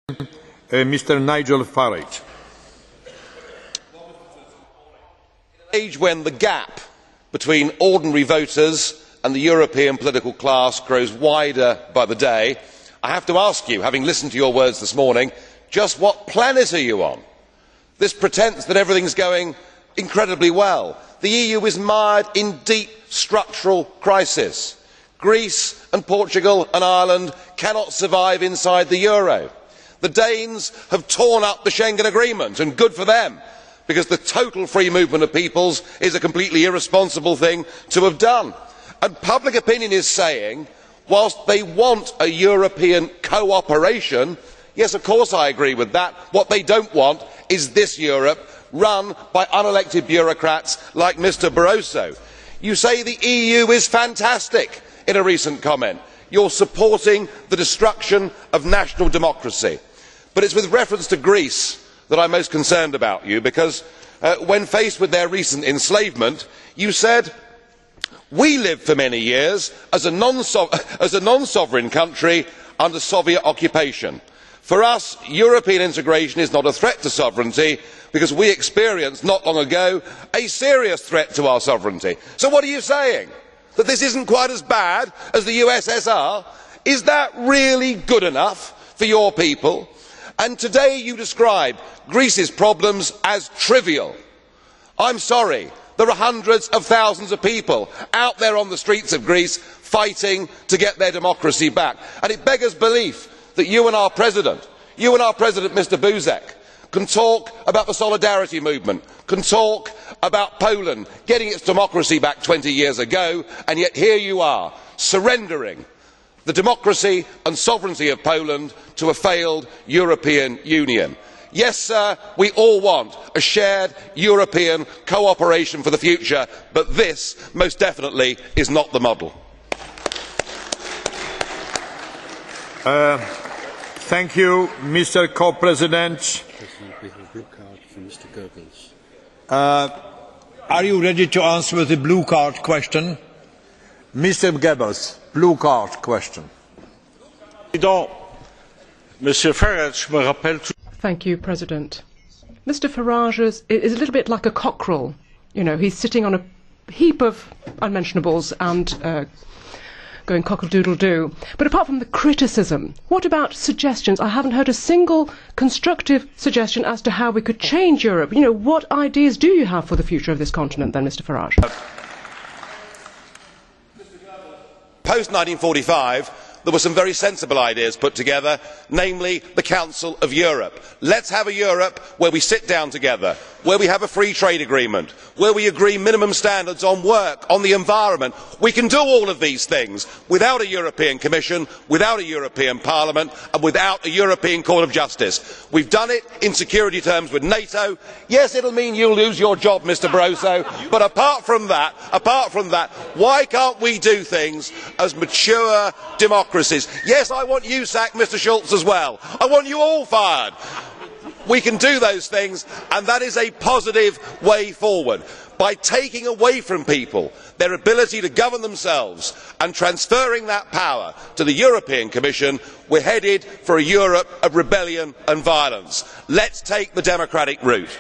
Mr. Nigel Farage. In an age when the gap between ordinary voters and the European political class grows wider by the day, I have to ask you, having listened to your words this morning, just what planet are you on? This pretence that everything is going incredibly well. The EU is mired in deep structural crisis. Greece and Portugal and Ireland cannot survive inside the euro. The Danes have torn up the Schengen Agreement, and good for them, because the total free movement of peoples is a completely irresponsible thing to have done. And public opinion is saying, whilst they want a European cooperation, yes, of course I agree with that, what they do not want is this Europe run by unelected bureaucrats like Mr Barroso. You say the EU is fantastic in a recent comment. You are supporting the destruction of national democracy. But it is with reference to Greece that I am most concerned about you, because when faced with their recent enslavement, you said, "We lived for many years as a non-sovereign country under Soviet occupation. For us, European integration is not a threat to sovereignty, because we experienced not long ago a serious threat to our sovereignty." So what are you saying? That this is not quite as bad as the USSR? Is that really good enough for your people? And today you describe Greece's problems as trivial. I am sorry, there are hundreds of thousands of people out there on the streets of Greece fighting to get their democracy back, and it beggars belief that you and our President, Mr Buzek, can talk about the solidarity movement, can talk about Poland getting its democracy back 20 years ago, and yet here you are, surrendering the democracy and sovereignty of Poland to a failed European Union. Yes, sir, we all want a shared European cooperation for the future, but this most definitely is not the model. Thank you, Mr. Co-President. Are you ready to answer with the blue card question? Mr. Goebbels, blue card question. Thank you, President. Mr. Farage is a little bit like a cockerel. You know, he's sitting on a heap of unmentionables and going cockle-doodle-doo. But apart from the criticism, what about suggestions? I haven't heard a single constructive suggestion as to how we could change Europe. You know, what ideas do you have for the future of this continent then, Mr. Farage? Post 1945, there were some very sensible ideas put together, namely the Council of Europe. Let us have a Europe where we sit down together, where we have a free trade agreement, where we agree minimum standards on work, on the environment. We can do all of these things without a European Commission, without a European Parliament and without a European Court of Justice. We have done it in security terms with NATO. Yes, it will mean you will lose your job, Mr Barroso, but apart from that, why can't we do things as mature democracies? Yes, I want you sacked, Mr Schulz, as well. I want you all fired. We can do those things, and that is a positive way forward. By taking away from people their ability to govern themselves and transferring that power to the European Commission, we are headed for a Europe of rebellion and violence. Let us take the democratic route.